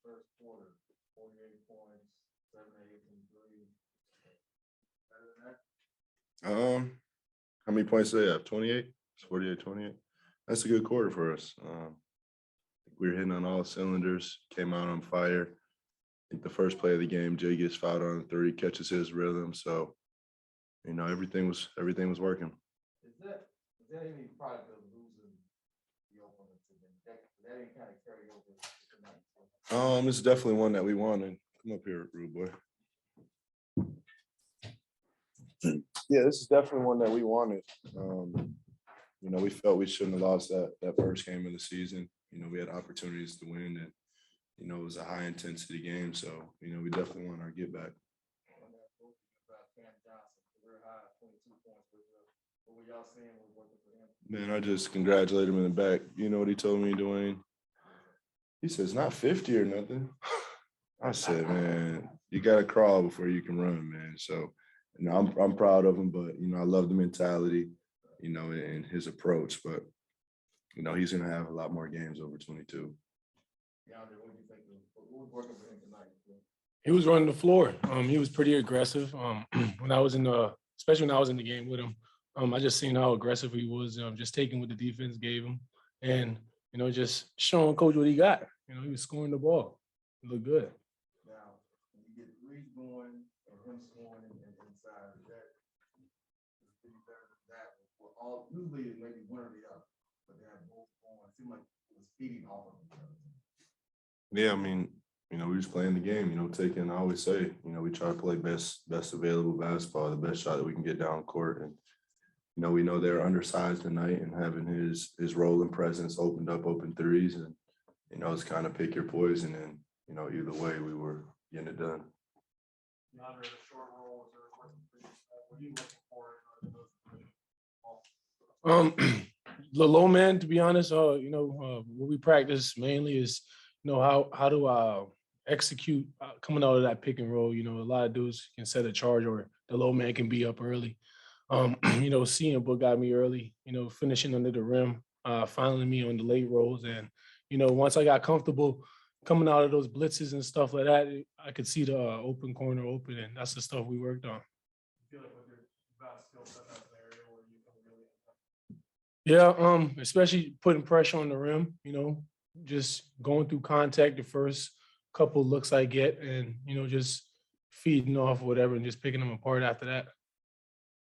first quarter, 48 points, 7 8 and 3. Better than that? How many points do they have? 28? It's 48, 28. That's a good quarter for us. We were hitting on all cylinders, came out on fire. I think the first play of the game, Jay gets fouled on a three, catches his rhythm. So, everything was working. Is that any product of losing the opener to them? That ain't kind of carry over tonight. It's definitely one that we wanted. Come up here, rude boy. Yeah, this is definitely one that we wanted. We felt we shouldn't have lost that first game of the season. We had opportunities to win, and it was a high intensity game. So, we definitely want our get back. What were y'all saying was working for him? Man, I just congratulate him in the back. You know what he told me, Dwayne? He says, not 50 or nothing. I said, man, you got to crawl before you can run, man. So, I'm proud of him, but, I love the mentality, and his approach. But, he's going to have a lot more games over 22. Deandre, what do you think? What was working for him tonight? He was running the floor. He was pretty aggressive. Especially when I was in the game with him. I just seen how aggressive he was, just taking what the defense gave him, and just showing coach what he got. He was scoring the ball. It looked good. Now, when you get threes going and him scoring and inside, that is pretty better than that. Well, usually it may be one or the other, but they have both going. It seemed like it was feeding off of each other. Yeah, I mean, we just playing the game, I always say, we try to play best available basketball, the best shot that we can get down court. And, we know they're undersized tonight, and having his role and presence opened up open threes, and, it's kind of pick your poison. And, either way, we were getting it done. Not a short roll, what are you looking for? The low man, to be honest, what we practice mainly is, how to execute coming out of that pick and roll. A lot of dudes can set a charge, or the low man can be up early. Seeing Book got me early, finishing under the rim, fouling me on the late rolls. And, once I got comfortable coming out of those blitzes and stuff like that, I could see the open corner open, and that's the stuff we worked on. I feel like with your vast skill set, that's an area where you can really Yeah, especially putting pressure on the rim, just going through contact the first couple looks I get, and, just feeding off whatever and just picking them apart after that.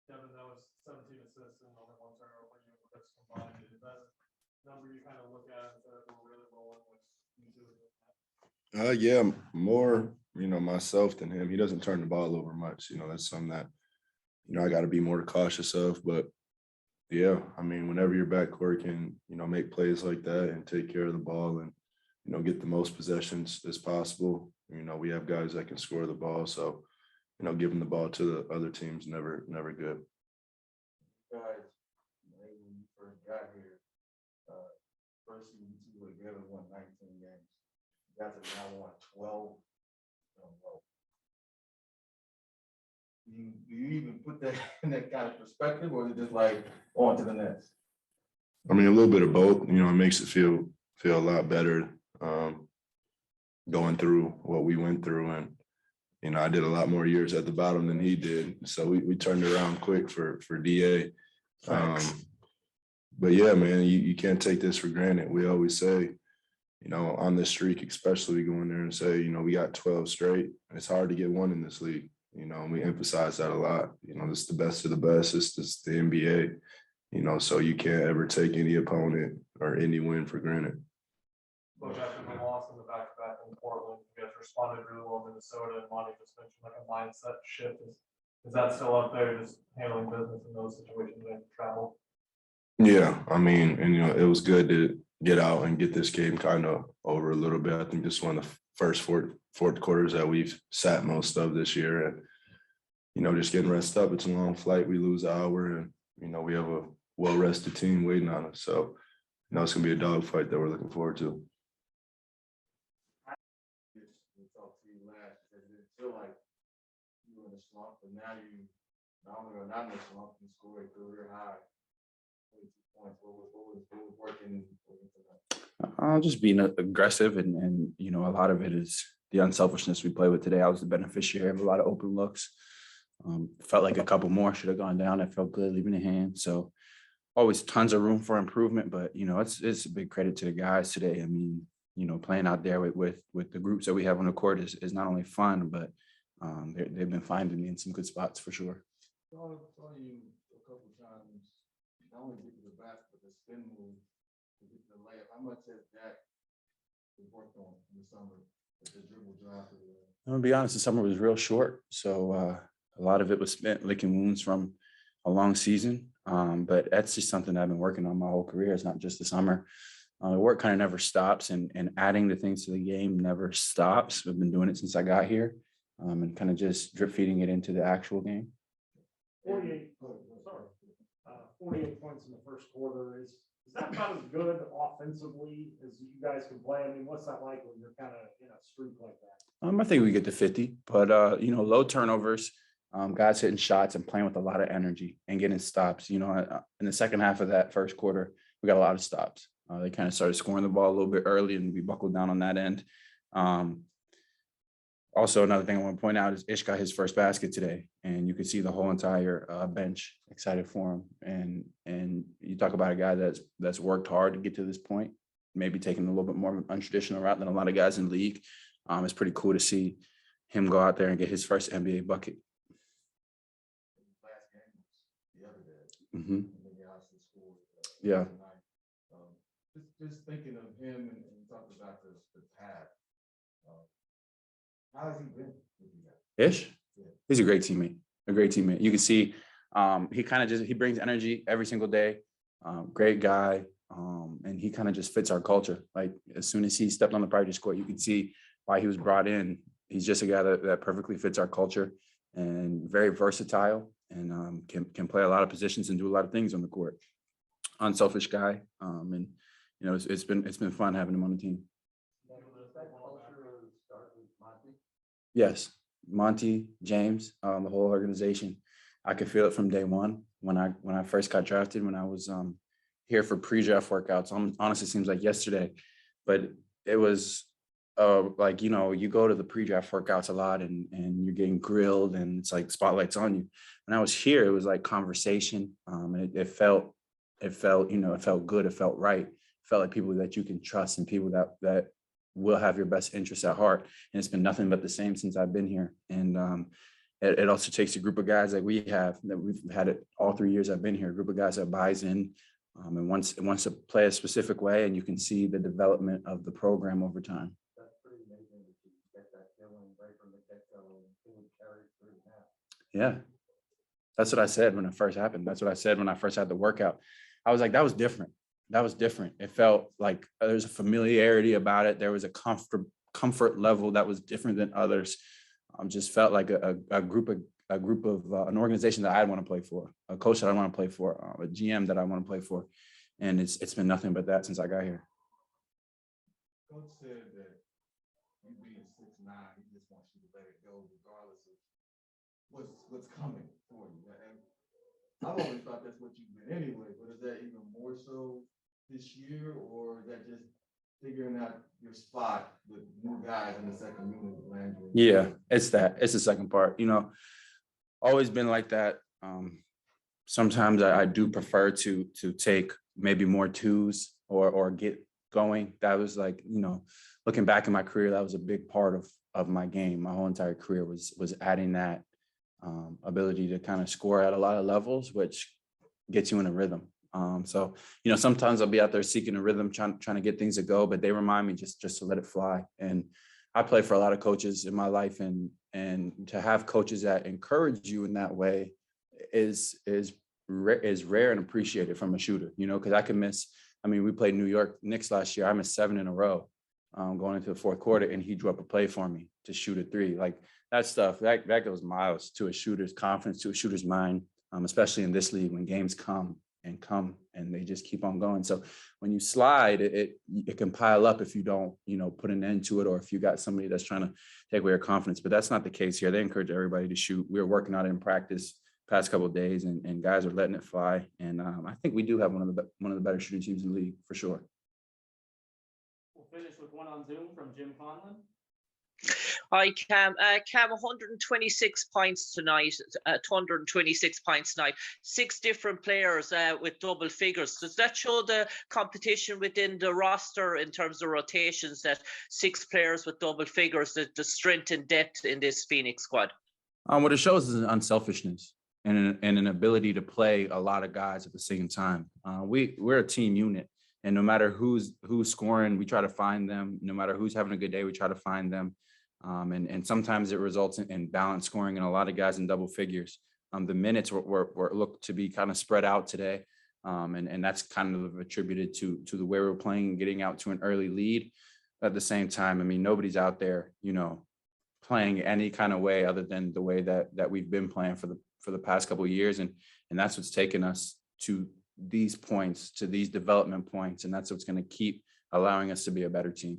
Devin, that was 17 assists and only one turnover for you with combined. Is that a number you kind of look at and say that we're really rolling with you two? Yeah, more, myself than him. He doesn't turn the ball over much. That's something that, I got to be more cautious of. But yeah, I mean, whenever your backcourt can, make plays like that and take care of the ball and, get the most possessions as possible. We have guys that can score the ball. So, giving the ball to the other team's never good. Guys, when you first got here, first season you two were together, won 19 games. You guys have now won 12 in a row. Do you even put that in that kind of perspective, or is it just like on to the next? I mean, a little bit of both. It makes it feel a lot better going through what we went through. And, I did a lot more years at the bottom than he did. So we turned around quick for DA. But yeah, man, you can't take this for granted. We always say, on this streak, especially we go in there and say, we got 12 straight. It's hard to get one in this league, and we emphasize that a lot. This is the best of the best. It's just the NBA, so you can't ever take any opponent or any win for granted. Look, after the loss in the back-to-back in Portland, you guys responded really well in Minnesota, and Monty just mentioned like a mindset shift. Is that still up there, just handling business in those situations and travel? Yeah, I mean, and it was good to get out and get this game kind of over a little bit. I think this is one of the first fourth quarters that we've sat most of this year, and just getting rested up. It's a long flight. We lose an hour, and we have a well-rested team waiting on us. So it's gonna be a dogfight that we're looking forward to. We talked to you last, it didn't feel like you were in a slump, but now you not only are not in a slump, you scored a career high 22 points? What was working tonight? Just being aggressive and you know, a lot of it is the unselfishness we play with today. I was the beneficiary of a lot of open looks. Felt like a couple more should have gone down. I felt good leaving the hand. So always tons of room for improvement, but you know, it's a big credit to the guys today. I mean, you know, playing out there with the groups that we have on the court is not only fun, but they've been finding me in some good spots for sure. Saw you a couple times, not only get to the basket, but the spin move to get to the layup. How much has that been worked on in the summer? The dribble drive to the I'm gonna be honest, the summer was real short, so a lot of it was spent licking wounds from a long season. But that's just something I've been working on my whole career. It's not just the summer. The work kind of never stops, and adding the things to the game never stops. I've been doing it since I got here, and kind of just drip feeding it into the actual game. 48, sorry, 48 points in the first quarter. Is that about as good offensively as you guys can play? I mean, what's that like when you're kind of in a streak like that? I think we get to 50, but you know, low turnovers, guys hitting shots and playing with a lot of energy and getting stops. You know, in the second half of that first quarter, we got a lot of stops. They kind of started scoring the ball a little bit early, and we buckled down on that end. Also, another thing I want to point out is Ish got his first basket today, and you could see the whole entire bench excited for him. And you talk about a guy that's worked hard to get to this point, maybe taking a little bit more of an untraditional route than a lot of guys in the league. It's pretty cool to see him go out there and get his first NBA bucket. last game the other day. Mm-hmm. And then he obviously scored. Yeah. Tonight. Just thinking of him and talking about the path. How has he been with you guys? Ish, he's a great teammate. A great teammate. You can see he kind of he brings energy every single day. Great guy, and he kind of just fits our culture. Like as soon as he stepped on the practice court, you could see why he was brought in. He's just a guy that perfectly fits our culture and very versatile and can play a lot of positions and do a lot of things on the court. Unselfish guy, and you know it's been fun having him on the team. Yes, Monty, James, the whole organization. I could feel it from day one when I first got drafted. When I was here for pre-draft workouts, honestly, seems like yesterday, but it was like you know you go to the pre-draft workouts a lot and you're getting grilled and it's like spotlights on you. When I was here, it was like conversation. And it felt good. It felt right. It felt like people that you can trust and people that will have your best interests at heart. And it's been nothing but the same since I've been here. And it also takes a group of guys like we have that we've had it all 3 years I've been here, a group of guys that buys in and wants to play a specific way, and you can see the development of the program over time. That's pretty amazing that you get that feeling right from the get-go and it would carry through now. Yeah. That's what I said when it first happened. That's what I said when I first had the workout. I was like, that was different. That was different. It felt like there's a familiarity about it. There was a comfort level that was different than others. Just felt like a group of an organization that I want to play for, a coach that I want to play for, a GM that I want to play for, and it's been nothing but that since I got here. Coach said that you being 6'9", he just wants you to let it go regardless of what's coming for you. And I've always thought that's what you've been anyway, but is that even more so this year, or is that just figuring out your spot with new guys in the second unit with Landry? Yeah, it's that. It's the second part. You know, always been like that. Sometimes I do prefer to take maybe more twos or get going. That was like, you know, looking back in my career, that was a big part of my game. My whole entire career was adding that ability to kind of score at a lot of levels, which gets you in a rhythm. So, you know, sometimes I'll be out there seeking a rhythm, trying to get things to go, but they remind me just to let it fly. And I play for a lot of coaches in my life, and to have coaches that encourage you in that way is rare and appreciated from a shooter, you know, because I can miss. I mean, we played New York Knicks last year. I missed 7 in a row going into the fourth quarter, and he drew up a play for me to shoot a 3. Like that stuff, that goes miles to a shooter's confidence, to a shooter's mind, especially in this league when games come and they just keep on going. So when you slide, it can pile up if you don't, you know, put an end to it, or if you got somebody that's trying to take away your confidence. But that's not the case here. They encourage everybody to shoot. We were working on it in practice past couple of days, and guys are letting it fly. And I think we do have one of the better shooting teams in the league for sure. We'll finish with one on Zoom from Jim Conlon. Hi, Cam. Cam, 126 points tonight, 126 points tonight. 6 different players with double figures. Does that show the competition within the roster in terms of rotations, that 6 players with double figures, the strength and depth in this Phoenix squad? What it shows is an unselfishness and an ability to play a lot of guys at the same time. We're a team unit, and no matter who's scoring, we try to find them. No matter who's having a good day, we try to find them. And sometimes it results in balanced scoring and a lot of guys in double figures. The minutes were looked to be kind of spread out today. And that's kind of attributed to the way we're playing, getting out to an early lead. At the same time, I mean, nobody's out there, playing any kind of way other than the way that we've been playing for the past couple of years. And that's what's taken us to these points, to these development points. And that's what's going to keep allowing us to be a better team.